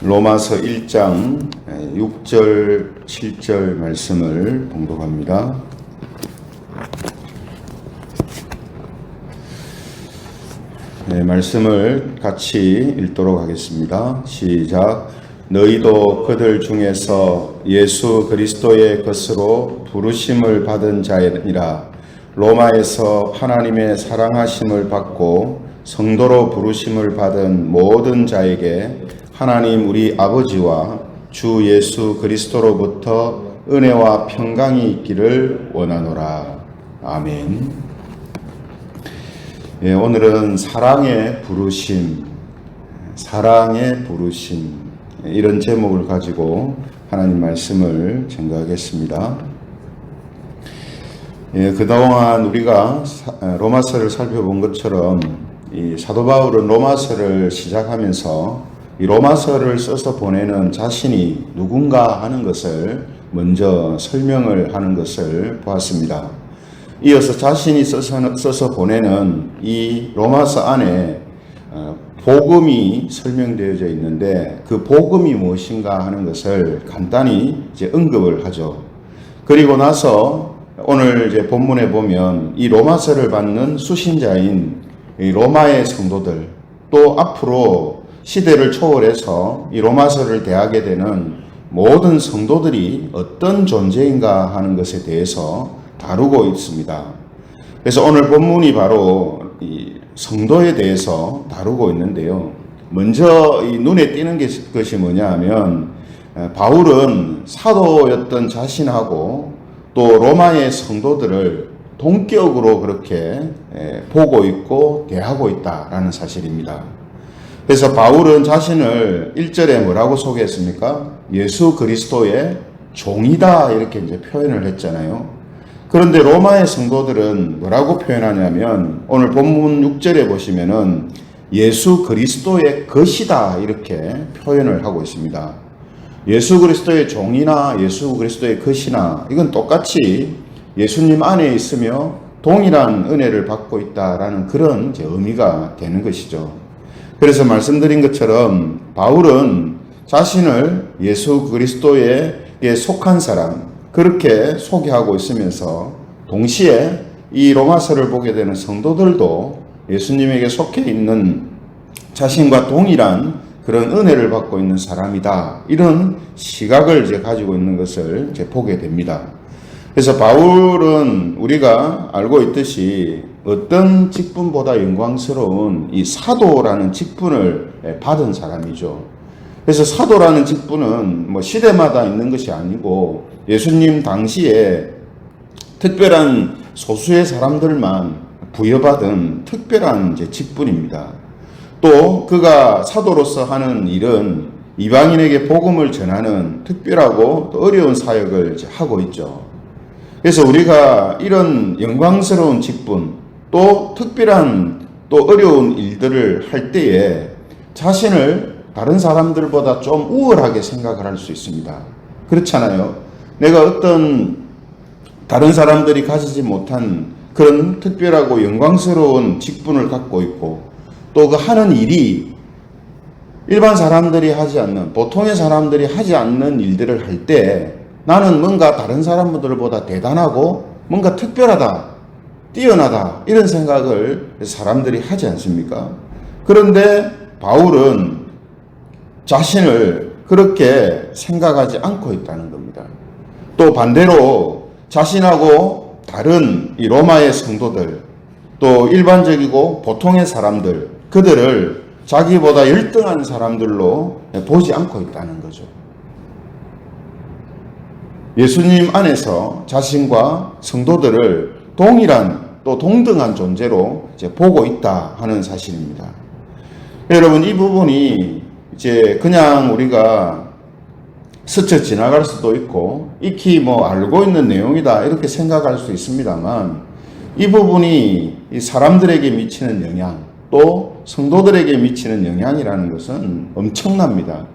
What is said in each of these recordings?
로마서 1장 6절, 7절 말씀을 봉독합니다. 말씀을 같이 읽도록 하겠습니다. 시작. 너희도 그들 중에서 예수 그리스도의 것으로 부르심을 받은 자이라. 로마에서 하나님의 사랑하심을 받고 성도로 부르심을 받은 모든 자에게 하나님 우리 아버지와 주 예수 그리스도로부터 은혜와 평강이 있기를 원하노라. 아멘. 오늘은 사랑의 부르심, 이런 제목을 가지고 하나님 말씀을 증거하겠습니다. 그동안 우리가 로마서를 살펴본 것처럼 이 사도 바울은 로마서를 시작하면서 이 로마서를 써서 보내는 자신이 누군가 하는 것을 먼저 설명을 하는 것을 보았습니다. 이어서 자신이 써서 보내는 이 로마서 안에 복음이 설명되어져 있는데 그 복음이 무엇인가 하는 것을 간단히 이제 언급을 하죠. 그리고 나서 오늘 이제 본문에 보면 이 로마서를 받는 수신자인 이 로마의 성도들, 또 앞으로 시대를 초월해서 이 로마서를 대하게 되는 모든 성도들이 어떤 존재인가 하는 것에 대해서 다루고 있습니다. 그래서 오늘 본문이 바로 이 성도에 대해서 다루고 있는데요. 먼저 이 눈에 띄는 것이 뭐냐 하면 바울은 사도였던 자신하고 또 로마의 성도들을 동격으로 그렇게 보고 있고 대하고 있다라는 사실입니다. 그래서 바울은 자신을 1절에 뭐라고 소개했습니까? 예수 그리스도의 종이다 이렇게 이제 표현을 했잖아요. 그런데 로마의 성도들은 뭐라고 표현하냐면 오늘 본문 6절에 보시면은 예수 그리스도의 것이다 이렇게 표현을 하고 있습니다. 예수 그리스도의 종이나 예수 그리스도의 것이나 이건 똑같이 예수님 안에 있으며 동일한 은혜를 받고 있다라는 그런 이제 의미가 되는 것이죠. 그래서 말씀드린 것처럼 바울은 자신을 예수 그리스도에 속한 사람 그렇게 소개하고 있으면서 동시에 이 로마서를 보게 되는 성도들도 예수님에게 속해 있는 자신과 동일한 그런 은혜를 받고 있는 사람이다. 이런 시각을 이제 가지고 있는 것을 이제 보게 됩니다. 그래서 바울은 우리가 알고 있듯이 어떤 직분보다 영광스러운 이 사도라는 직분을 받은 사람이죠. 그래서 사도라는 직분은 뭐 시대마다 있는 것이 아니고 예수님 당시에 특별한 소수의 사람들만 부여받은 특별한 이제 직분입니다. 또 그가 사도로서 하는 일은 이방인에게 복음을 전하는 특별하고 또 어려운 사역을 이제 하고 있죠. 그래서 우리가 이런 영광스러운 직분 또 특별한 또 어려운 일들을 할 때에 자신을 다른 사람들보다 좀 우월하게 생각을 할 수 있습니다. 그렇잖아요. 내가 어떤 다른 사람들이 가지지 못한 그런 특별하고 영광스러운 직분을 갖고 있고 또 그 하는 일이 일반 사람들이 하지 않는 보통의 사람들이 하지 않는 일들을 할 때 나는 뭔가 다른 사람들보다 대단하고 뭔가 특별하다, 뛰어나다 이런 생각을 사람들이 하지 않습니까? 그런데 바울은 자신을 그렇게 생각하지 않고 있다는 겁니다. 또 반대로 자신하고 다른 이 로마의 성도들 또 일반적이고 보통의 사람들 그들을 자기보다 열등한 사람들로 보지 않고 있다는 거죠. 예수님 안에서 자신과 성도들을 동일한 또 동등한 존재로 이제 보고 있다 하는 사실입니다. 여러분 이 부분이 이제 그냥 우리가 스쳐 지나갈 수도 있고 익히 뭐 알고 있는 내용이다 이렇게 생각할 수 있습니다만 이 부분이 이 사람들에게 미치는 영향 또 성도들에게 미치는 영향이라는 것은 엄청납니다.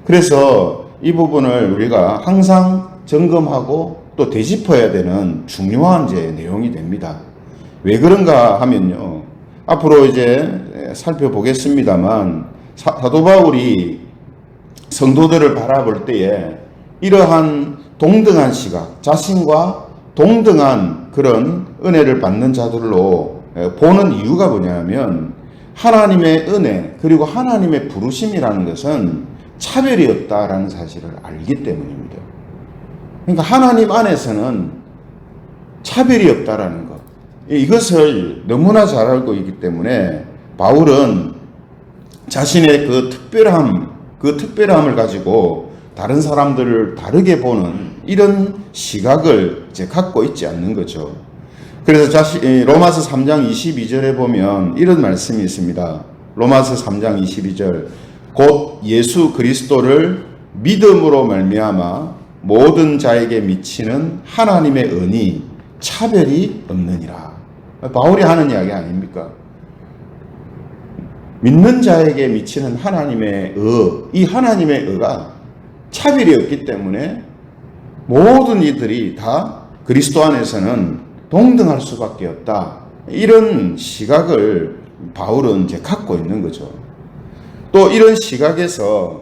그래서 이 부분을 우리가 항상 점검하고 또 되짚어야 되는 중요한 이제 내용이 됩니다. 왜 그런가 하면요. 앞으로 이제 살펴보겠습니다만 사도 바울이 성도들을 바라볼 때에 이러한 동등한 시각, 자신과 동등한 그런 은혜를 받는 자들로 보는 이유가 뭐냐면 하나님의 은혜 그리고 하나님의 부르심이라는 것은 차별이 없다라는 사실을 알기 때문입니다. 그러니까 하나님 안에서는 차별이 없다라는 것, 이것을 너무나 잘 알고 있기 때문에 바울은 자신의 그 특별함을 가지고 다른 사람들을 다르게 보는 이런 시각을 이제 갖고 있지 않는 거죠. 그래서 로마서 3장 22절에 보면 이런 말씀이 있습니다. 로마서 3장 22절 곧 예수 그리스도를 믿음으로 말미암아 모든 자에게 미치는 하나님의 은이 차별이 없느니라. 바울이 하는 이야기 아닙니까? 믿는 자에게 미치는 하나님의 이 하나님의 의가 차별이 없기 때문에 모든 이들이 다 그리스도 안에서는 동등할 수밖에 없다. 이런 시각을 바울은 이제 갖고 있는 거죠. 또 이런 시각에서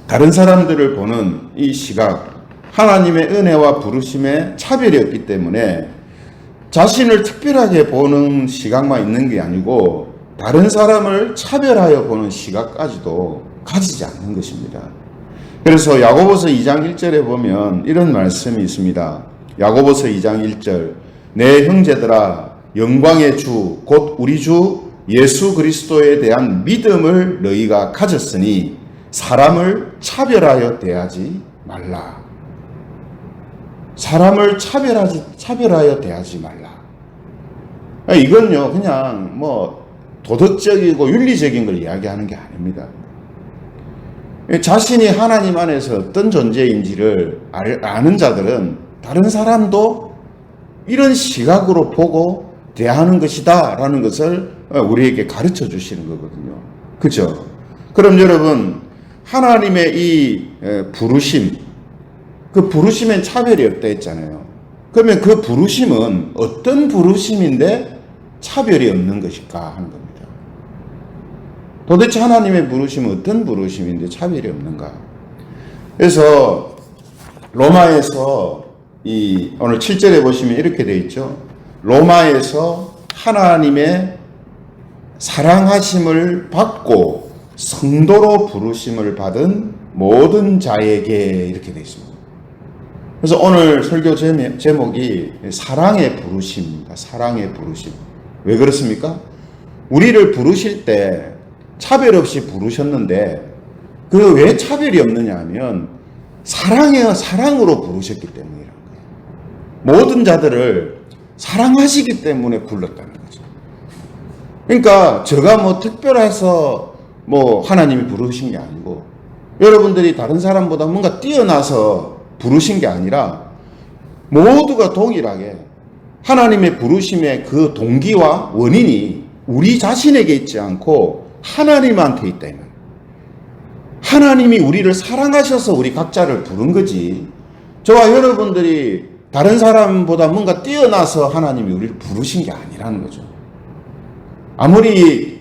다른 사람들을 보는 이 시각, 하나님의 은혜와 부르심에 차별이 없기 때문에 자신을 특별하게 보는 시각만 있는 게 아니고 다른 사람을 차별하여 보는 시각까지도 가지지 않는 것입니다. 그래서 야고보서 2장 1절에 보면 이런 말씀이 있습니다. 야고보서 2장 1절 내 형제들아 영광의 주 곧 우리 주 예수 그리스도에 대한 믿음을 너희가 가졌으니 사람을 차별하여 대하지 말라. 사람을 차별하여 대하지 말라. 이건요 그냥 뭐 도덕적이고 윤리적인 걸 이야기하는 게 아닙니다. 자신이 하나님 안에서 어떤 존재인지를 아는 자들은 다른 사람도 이런 시각으로 보고 대하는 것이다 라는 것을 우리에게 가르쳐 주시는 거거든요. 그죠? 그럼 여러분 하나님의 이 부르심, 그 부르심엔 차별이 없다 했잖아요. 그러면 그 부르심은 어떤 부르심인데 차별이 없는 것일까 하는 겁니다. 도대체 하나님의 부르심은 어떤 부르심인데 차별이 없는가? 그래서 로마에서 오늘 7절에 보시면 이렇게 되어 있죠. 로마에서 하나님의 사랑하심을 받고 성도로 부르심을 받은 모든 자에게 이렇게 되어 있습니다. 그래서 오늘 설교 제목이 사랑의 부르심입니다. 사랑의 부르심. 왜 그렇습니까? 우리를 부르실 때 차별 없이 부르셨는데 그 왜 차별이 없느냐 하면 사랑으로 부르셨기 때문이라는 거예요. 모든 자들을 사랑하시기 때문에 불렀다는 거죠. 그러니까 제가 뭐 특별해서 뭐 하나님이 부르신 게 아니고 여러분들이 다른 사람보다 뭔가 뛰어나서 부르신 게 아니라 모두가 동일하게 하나님의 부르심의 그 동기와 원인이 우리 자신에게 있지 않고 하나님한테 있다. 하나님이 우리를 사랑하셔서 우리 각자를 부른 거지. 저와 여러분들이 다른 사람보다 뭔가 뛰어나서 하나님이 우리를 부르신 게 아니라는 거죠. 아무리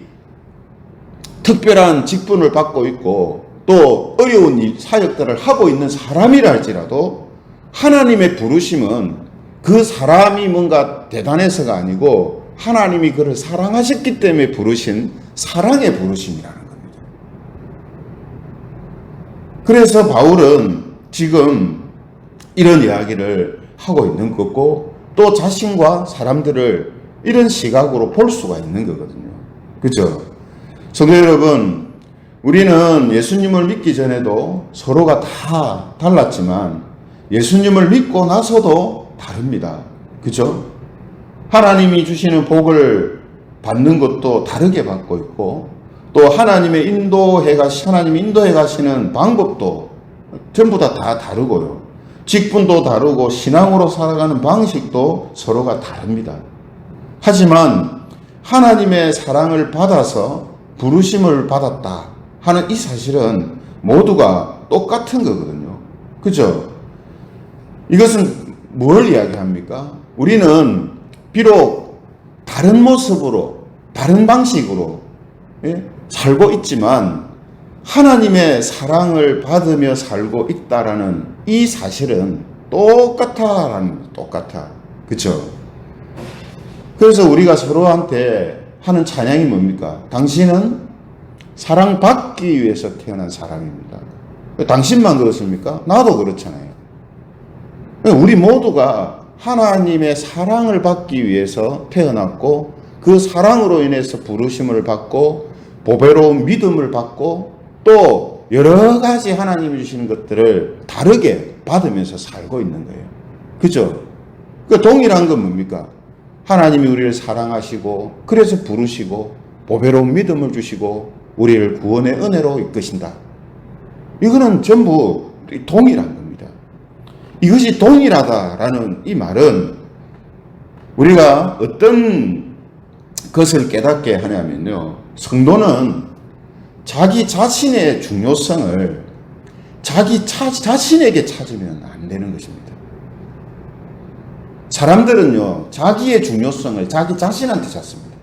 특별한 직분을 받고 있고 또 어려운 사역들을 하고 있는 사람이라 할지라도 하나님의 부르심은 그 사람이 뭔가 대단해서가 아니고 하나님이 그를 사랑하셨기 때문에 부르신 사랑의 부르심이라는 겁니다. 그래서 바울은 지금 이런 이야기를 하고 있는 거고 또 자신과 사람들을 이런 시각으로 볼 수가 있는 거거든요. 그죠? 성도 여러분, 우리는 예수님을 믿기 전에도 서로가 다 달랐지만 예수님을 믿고 나서도 다릅니다. 그죠? 하나님이 주시는 복을 받는 것도 다르게 받고 있고 또 하나님이 인도해 가시는 방법도 전부 다 다르고요. 직분도 다르고 신앙으로 살아가는 방식도 서로가 다릅니다. 하지만 하나님의 사랑을 받아서 부르심을 받았다 하는 이 사실은 모두가 똑같은 거거든요. 그죠? 이것은 뭘 이야기합니까? 우리는 비록 다른 모습으로, 다른 방식으로 살고 있지만 하나님의 사랑을 받으며 살고 있다라는 이 사실은 똑같아. 그쵸? 그래서 우리가 서로한테 하는 찬양이 뭡니까? 당신은 사랑받기 위해서 태어난 사람입니다. 당신만 그렇습니까? 나도 그렇잖아요. 우리 모두가 하나님의 사랑을 받기 위해서 태어났고 그 사랑으로 인해서 부르심을 받고 보배로운 믿음을 받고 또 여러 가지 하나님이 주시는 것들을 다르게 받으면서 살고 있는 거예요. 그죠? 그 동일한 건 뭡니까? 하나님이 우리를 사랑하시고 그래서 부르시고 보배로운 믿음을 주시고 우리를 구원의 은혜로 이끄신다. 이거는 전부 동일한 겁니다. 이것이 동일하다라는 이 말은 우리가 어떤 것을 깨닫게 하냐면요. 성도는 자기 자신의 중요성을 자기 자신에게 찾으면 안 되는 것입니다. 사람들은요, 자기의 중요성을 자기 자신한테 찾습니다.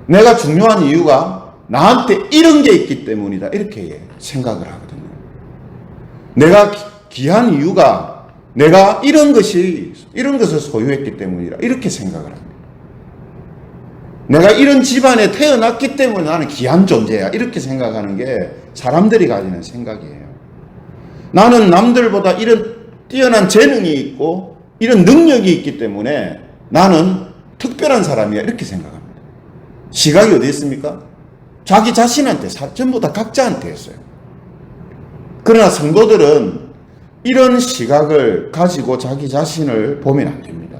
내가 중요한 이유가 나한테 이런 게 있기 때문이다. 이렇게 생각을 하거든요. 내가 귀한 이유가 내가 이런 것을 소유했기 때문이다. 이렇게 생각을 합니다. 내가 이런 집안에 태어났기 때문에 나는 귀한 존재야. 이렇게 생각하는 게 사람들이 가지는 생각이에요. 나는 남들보다 이런 뛰어난 재능이 있고 이런 능력이 있기 때문에 나는 특별한 사람이야. 이렇게 생각합니다. 시각이 어디 있습니까? 자기 자신한테, 전부 다 각자한테 했어요. 그러나 성도들은 이런 시각을 가지고 자기 자신을 보면 안 됩니다.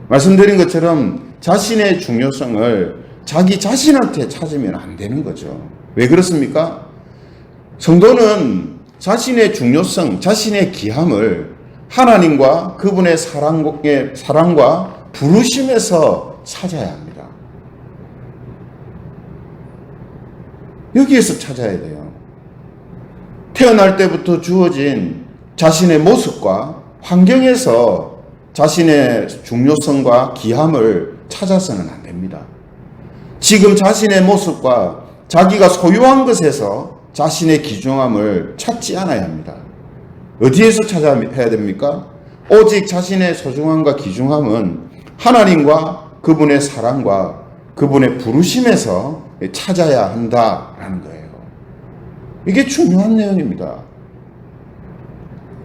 말씀드린 것처럼 자신의 중요성을 자기 자신한테 찾으면 안 되는 거죠. 왜 그렇습니까? 성도는 자신의 중요성, 자신의 귀함을 하나님과 그분의 사랑과 부르심에서 찾아야 합니다. 여기에서 찾아야 돼요. 태어날 때부터 주어진 자신의 모습과 환경에서 자신의 중요성과 귀함을 찾아서는 안 됩니다. 지금 자신의 모습과 자기가 소유한 것에서 자신의 귀중함을 찾지 않아야 합니다. 어디에서 찾아야 됩니까? 오직 자신의 소중함과 귀중함은 하나님과 그분의 사랑과 그분의 부르심에서 찾아야 한다라는 거예요. 이게 중요한 내용입니다.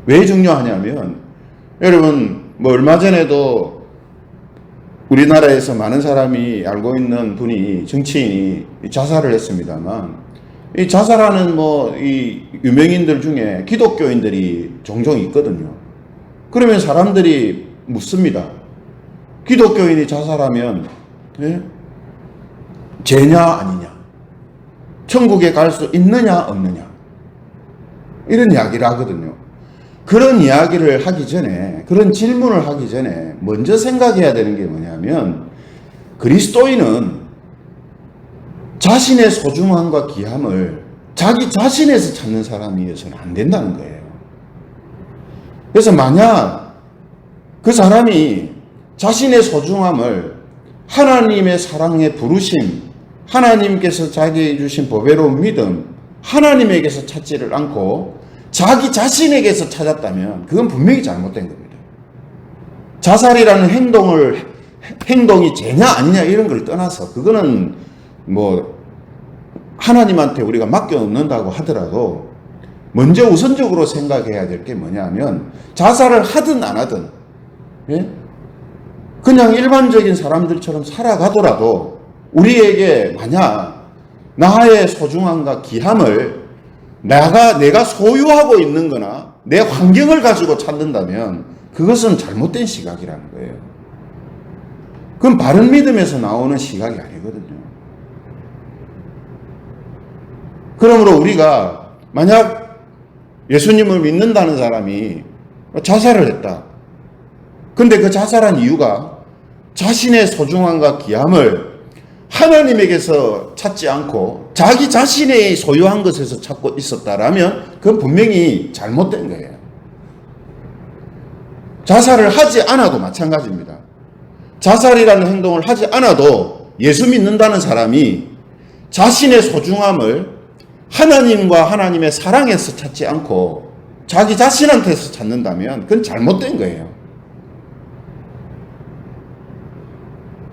왜 중요하냐면 여러분 얼마 전에도 우리나라에서 많은 사람이 알고 있는 분이 정치인이 자살을 했습니다만 이 자살하는 이 유명인들 중에 기독교인들이 종종 있거든요. 그러면 사람들이 묻습니다. 기독교인이 자살하면 죄냐 아니냐? 천국에 갈 수 있느냐 없느냐? 이런 이야기를 하거든요. 그런 이야기를 하기 전에, 그런 질문을 하기 전에 먼저 생각해야 되는 게 뭐냐면 그리스도인은 자신의 소중함과 귀함을 자기 자신에서 찾는 사람이어서는 안 된다는 거예요. 그래서 만약 그 사람이 자신의 소중함을 하나님의 사랑의 부르심, 하나님께서 자기에게 주신 보배로운 믿음, 하나님에게서 찾지를 않고 자기 자신에게서 찾았다면 그건 분명히 잘못된 겁니다. 자살이라는 행동이 죄냐 아니냐 이런 걸 떠나서 그거는 하나님한테 우리가 맡겨놓는다고 하더라도 먼저 우선적으로 생각해야 될 게 뭐냐면 자살을 하든 안 하든 그냥 일반적인 사람들처럼 살아가더라도 우리에게 만약 나의 소중함과 귀함을 내가 소유하고 있는 거나 내 환경을 가지고 찾는다면 그것은 잘못된 시각이라는 거예요. 그건 바른 믿음에서 나오는 시각이 아니거든요. 그러므로 우리가 만약 예수님을 믿는다는 사람이 자살을 했다. 근데 그 자살한 이유가 자신의 소중함과 귀함을 하나님에게서 찾지 않고 자기 자신의 소유한 것에서 찾고 있었다라면 그건 분명히 잘못된 거예요. 자살을 하지 않아도 마찬가지입니다. 자살이라는 행동을 하지 않아도 예수 믿는다는 사람이 자신의 소중함을 하나님과 하나님의 사랑에서 찾지 않고 자기 자신한테서 찾는다면 그건 잘못된 거예요.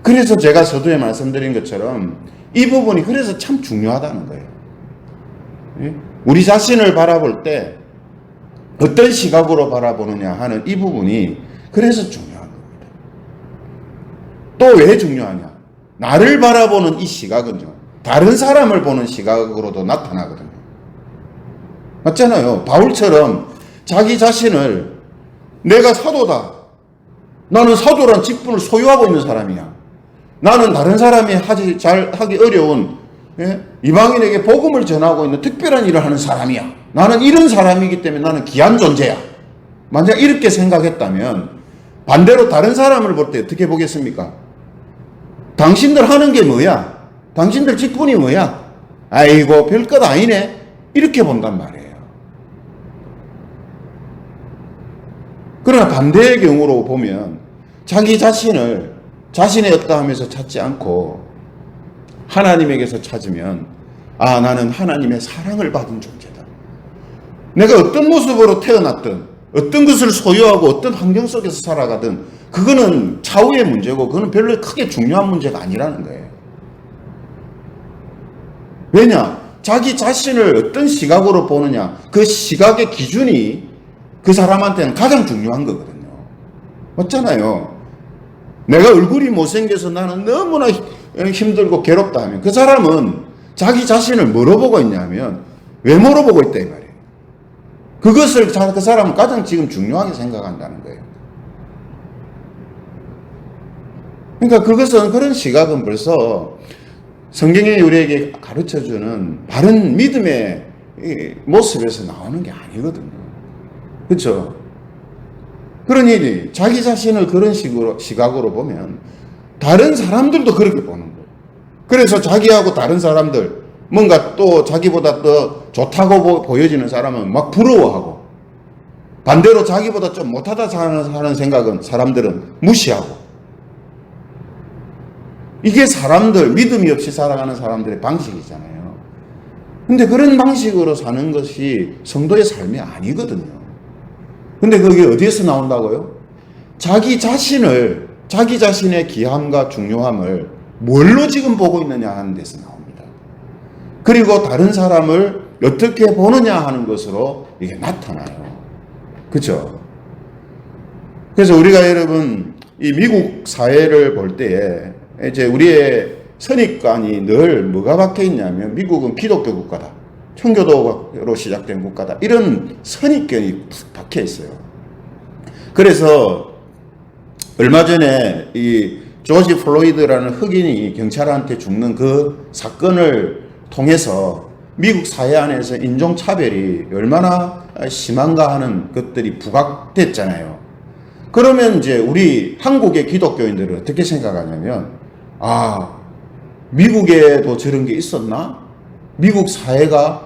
그래서 제가 서두에 말씀드린 것처럼 이 부분이 그래서 참 중요하다는 거예요. 우리 자신을 바라볼 때 어떤 시각으로 바라보느냐 하는 이 부분이 그래서 중요한 겁니다. 또 왜 중요하냐? 나를 바라보는 이 시각은요, 다른 사람을 보는 시각으로도 나타나거든요. 맞잖아요. 바울처럼 자기 자신을 내가 사도다. 나는 사도란 직분을 소유하고 있는 사람이야. 나는 다른 사람이 하기 어려운 이방인에게 복음을 전하고 있는 특별한 일을 하는 사람이야. 나는 이런 사람이기 때문에 나는 귀한 존재야. 만약 이렇게 생각했다면 반대로 다른 사람을 볼 때 어떻게 보겠습니까? 당신들 하는 게 뭐야? 당신들 직분이 뭐야? 아이고 별것 아니네. 이렇게 본단 말이에요. 그러나 반대의 경우로 보면 자기 자신을 자신의 어떠함에서 찾지 않고 하나님에게서 찾으면 나는 하나님의 사랑을 받은 존재다. 내가 어떤 모습으로 태어났든 어떤 것을 소유하고 어떤 환경 속에서 살아가든 그거는 차후의 문제고 그거는 별로 크게 중요한 문제가 아니라는 거예요. 왜냐? 자기 자신을 어떤 시각으로 보느냐, 그 시각의 기준이 그 사람한테는 가장 중요한 거거든요. 맞잖아요. 내가 얼굴이 못생겨서 나는 너무나 힘들고 괴롭다 하면 그 사람은 자기 자신을 뭐로 보고 있냐면 외모로 보고 있다 이 말이에요. 그것을 그 사람은 가장 지금 중요하게 생각한다는 거예요. 그러니까 그것은 그런 시각은 벌써 성경이 우리에게 가르쳐주는 바른 믿음의 모습에서 나오는 게 아니거든요. 그렇죠? 그러니 자기 자신을 그런 시각으로 보면 다른 사람들도 그렇게 보는 거예요. 그래서 자기하고 다른 사람들 뭔가 또 자기보다 더 좋다고 보여지는 사람은 막 부러워하고 반대로 자기보다 좀 못하다 하는 생각은 사람들은 무시하고 이게 사람들 믿음이 없이 살아가는 사람들의 방식이잖아요. 근데 그런 방식으로 사는 것이 성도의 삶이 아니거든요. 근데 그게 어디에서 나온다고요? 자기 자신의 귀함과 중요함을 뭘로 지금 보고 있느냐 하는 데서 나옵니다. 그리고 다른 사람을 어떻게 보느냐 하는 것으로 이게 나타나요. 그렇죠? 그래서 우리가 여러분 이 미국 사회를 볼 때에 이제 우리의 선입관이 늘 뭐가 박혀 있냐면 미국은 기독교 국가다. 청교도로 시작된 국가다. 이런 선입견이 박혀 있어요. 그래서 얼마 전에 이 조지 플로이드라는 흑인이 경찰한테 죽는 그 사건을 통해서 미국 사회 안에서 인종차별이 얼마나 심한가 하는 것들이 부각됐잖아요. 그러면 이제 우리 한국의 기독교인들은 어떻게 생각하냐면 미국에도 저런 게 있었나? 미국 사회가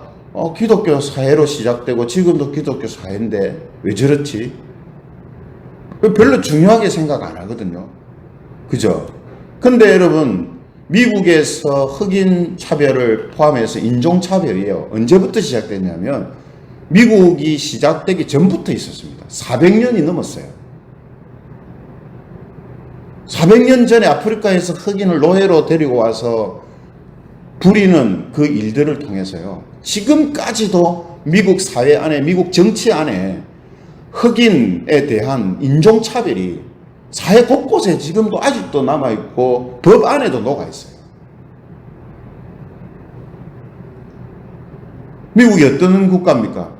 기독교 사회로 시작되고 지금도 기독교 사회인데 왜 저렇지? 별로 중요하게 생각 안 하거든요. 그죠? 근데 여러분 미국에서 흑인 차별을 포함해서 인종차별이에요. 언제부터 시작됐냐면 미국이 시작되기 전부터 있었습니다. 400년이 넘었어요. 400년 전에 아프리카에서 흑인을 노예로 데리고 와서 부리는 그 일들을 통해서요. 지금까지도 미국 사회 안에, 미국 정치 안에 흑인에 대한 인종차별이 사회 곳곳에 지금도 아직도 남아있고 법 안에도 녹아있어요. 미국이 어떤 국가입니까?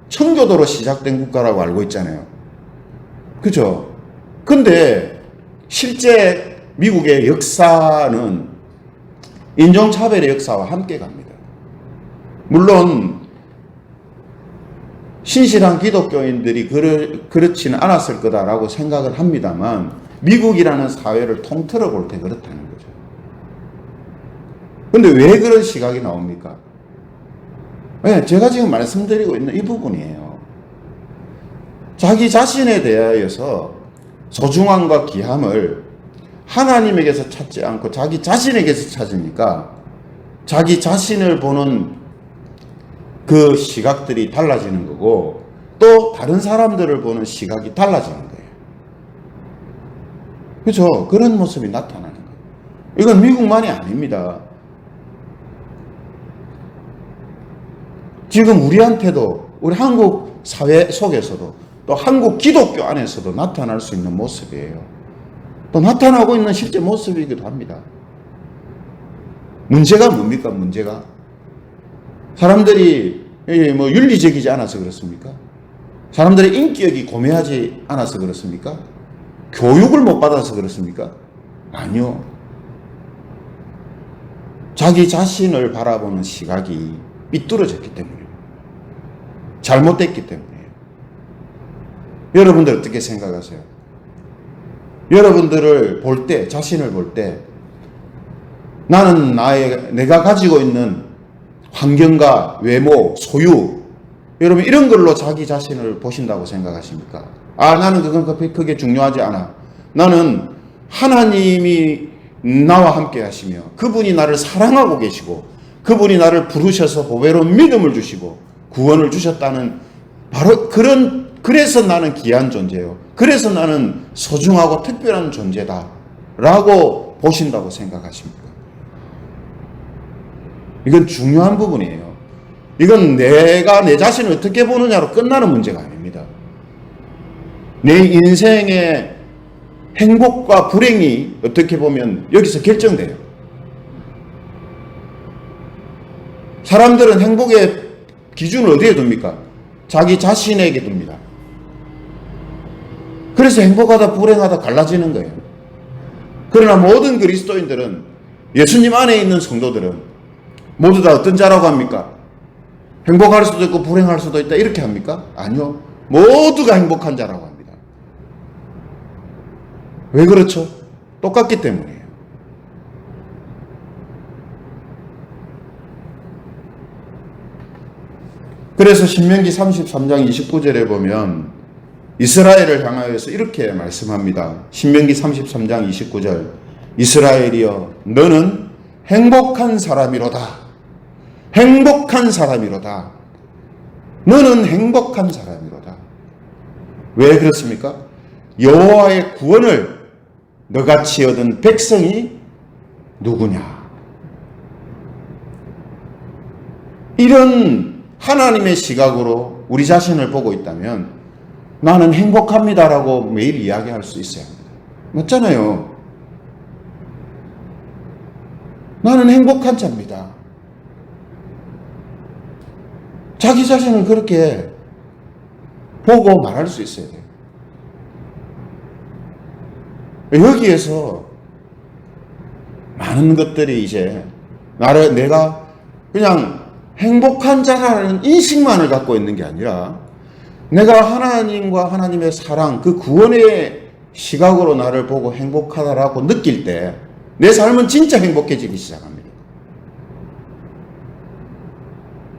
청교도로 시작된 국가라고 알고 있잖아요. 그죠? 근데 실제 미국의 역사는 인종차별의 역사와 함께 갑니다. 물론 신실한 기독교인들이 그렇지는 않았을 거다라고 생각을 합니다만 미국이라는 사회를 통틀어 볼 때 그렇다는 거죠. 근데 왜 그런 시각이 나옵니까? 네, 제가 지금 말씀드리고 있는 이 부분이에요. 자기 자신에 대하여서 소중함과 귀함을 하나님에게서 찾지 않고 자기 자신에게서 찾으니까 자기 자신을 보는 그 시각들이 달라지는 거고 또 다른 사람들을 보는 시각이 달라지는 거예요. 그렇죠? 그런 모습이 나타나는 거예요. 이건 미국만이 아닙니다. 지금 우리한테도 우리 한국 사회 속에서도 또 한국 기독교 안에서도 나타날 수 있는 모습이에요. 또 나타나고 있는 실제 모습이기도 합니다. 문제가 뭡니까? 문제가 사람들이 뭐 윤리적이지 않아서 그렇습니까? 사람들의 인격이 고매하지 않아서 그렇습니까? 교육을 못 받아서 그렇습니까? 아니요. 자기 자신을 바라보는 시각이 삐뚤어졌기 때문이에요. 잘못됐기 때문이에요. 여러분들 어떻게 생각하세요? 여러분들을 볼 때, 자신을 볼 때 나는 내가 가지고 있는 환경과 외모, 소유, 여러분 이런 걸로 자기 자신을 보신다고 생각하십니까? 나는 그건 크게 중요하지 않아. 나는 하나님이 나와 함께 하시며 그분이 나를 사랑하고 계시고 그분이 나를 부르셔서 보배로운 믿음을 주시고 구원을 주셨다는 바로 그래서 나는 귀한 존재요. 그래서 나는 소중하고 특별한 존재다 라고 보신다고 생각하십니까? 이건 중요한 부분이에요. 이건 내가 내 자신을 어떻게 보느냐로 끝나는 문제가 아닙니다. 내 인생의 행복과 불행이 어떻게 보면 여기서 결정돼요. 사람들은 행복의 기준을 어디에 둡니까? 자기 자신에게 둡니다. 그래서 행복하다 불행하다 갈라지는 거예요. 그러나 모든 그리스도인들은 예수님 안에 있는 성도들은 모두 다 어떤 자라고 합니까? 행복할 수도 있고 불행할 수도 있다 이렇게 합니까? 아니요. 모두가 행복한 자라고 합니다. 왜 그렇죠? 똑같기 때문이에요. 그래서 신명기 33장 29절에 보면 이스라엘을 향하여서 이렇게 말씀합니다. 신명기 33장 29절 이스라엘이여 너는 행복한 사람이로다. 행복한 사람이로다. 너는 행복한 사람이로다. 왜 그렇습니까? 여호와의 구원을 너같이 얻은 백성이 누구냐? 이런 하나님의 시각으로 우리 자신을 보고 있다면 나는 행복합니다라고 매일 이야기할 수 있어야 합니다. 맞잖아요. 나는 행복한 자입니다. 자기 자신을 그렇게 보고 말할 수 있어야 돼요. 여기에서 많은 것들이 이제 내가 그냥 행복한 자라는 인식만을 갖고 있는 게 아니라 내가 하나님과 하나님의 사랑, 그 구원의 시각으로 나를 보고 행복하다라고 느낄 때 내 삶은 진짜 행복해지기 시작합니다.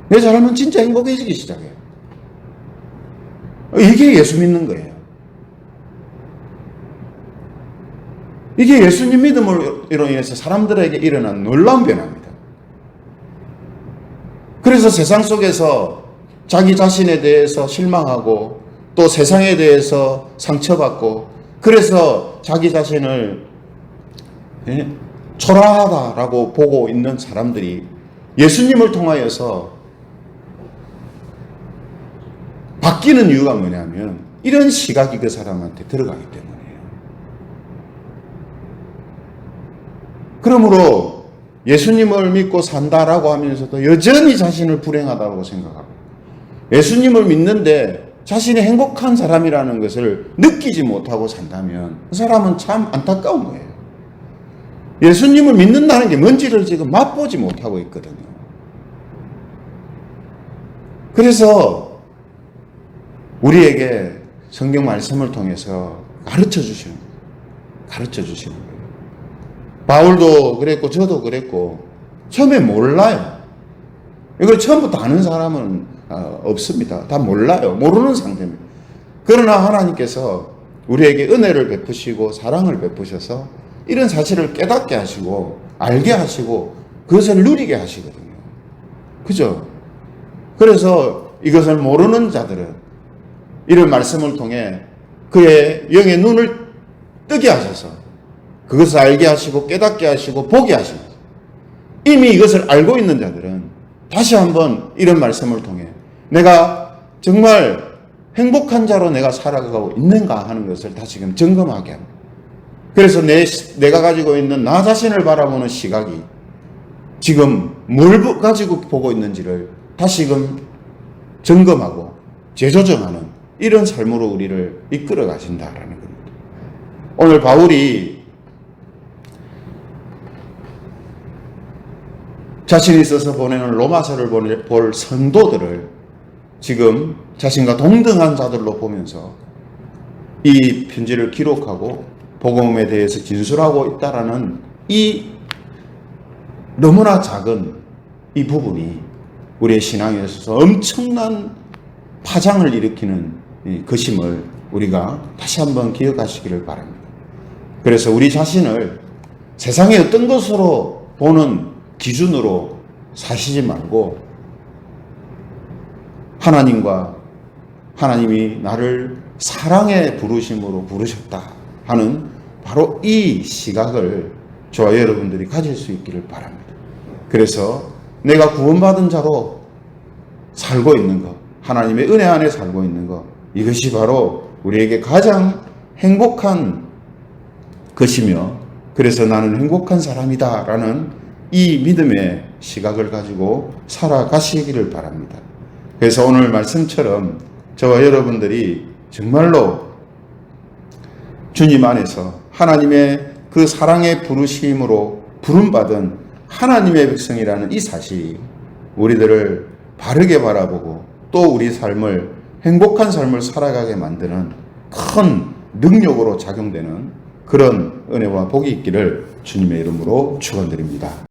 내 삶은 진짜 행복해지기 시작해요. 이게 예수 믿는 거예요. 이게 예수님 믿음으로 인해서 사람들에게 일어난 놀라운 변화입니다. 그래서 세상 속에서 자기 자신에 대해서 실망하고 또 세상에 대해서 상처받고 그래서 자기 자신을 초라하다라고 보고 있는 사람들이 예수님을 통하여서 바뀌는 이유가 뭐냐면 이런 시각이 그 사람한테 들어가기 때문이에요. 그러므로 예수님을 믿고 산다라고 하면서도 여전히 자신을 불행하다고 생각하고 예수님을 믿는데 자신이 행복한 사람이라는 것을 느끼지 못하고 산다면 그 사람은 참 안타까운 거예요. 예수님을 믿는다는 게 뭔지를 지금 맛보지 못하고 있거든요. 그래서 우리에게 성경 말씀을 통해서 가르쳐 주시는 거예요. 바울도 그랬고 저도 그랬고 처음에 몰라요. 이걸 처음부터 아는 사람은 없습니다. 다 몰라요. 모르는 상태입니다. 그러나 하나님께서 우리에게 은혜를 베푸시고 사랑을 베푸셔서 이런 사실을 깨닫게 하시고 알게 하시고 그것을 누리게 하시거든요. 그죠? 그래서 이것을 모르는 자들은 이런 말씀을 통해 그의 영의 눈을 뜨게 하셔서 그것을 알게 하시고 깨닫게 하시고 보게 하시고, 이미 이것을 알고 있는 자들은 다시 한번 이런 말씀을 통해 내가 정말 행복한 자로 내가 살아가고 있는가 하는 것을 다시금 점검하게 합니다. 그래서 내가 가지고 있는 나 자신을 바라보는 시각이 지금 뭘 가지고 보고 있는지를 다시금 점검하고 재조정하는 이런 삶으로 우리를 이끌어 가신다라는 겁니다. 오늘 바울이 자신이 써서 보내는 로마서를 볼 성도들을 지금 자신과 동등한 자들로 보면서 이 편지를 기록하고 복음에 대해서 진술하고 있다라는 이 너무나 작은 이 부분이 우리의 신앙에 있어서 엄청난 파장을 일으키는 것임을 우리가 다시 한번 기억하시기를 바랍니다. 그래서 우리 자신을 세상의 어떤 것으로 보는 기준으로 사시지 말고 하나님이 나를 사랑의 부르심으로 부르셨다 하는 바로 이 시각을 저와 여러분들이 가질 수 있기를 바랍니다. 그래서 내가 구원받은 자로 살고 있는 것, 하나님의 은혜 안에 살고 있는 것, 이것이 바로 우리에게 가장 행복한 것이며, 그래서 나는 행복한 사람이다 라는 이 믿음의 시각을 가지고 살아가시기를 바랍니다. 그래서 오늘 말씀처럼 저와 여러분들이 정말로 주님 안에서 하나님의 그 사랑의 부르심으로 부름받은 하나님의 백성이라는 이 사실이 우리들을 바르게 바라보고 또 우리 삶을 행복한 삶을 살아가게 만드는 큰 능력으로 작용되는 그런 은혜와 복이 있기를 주님의 이름으로 축원드립니다.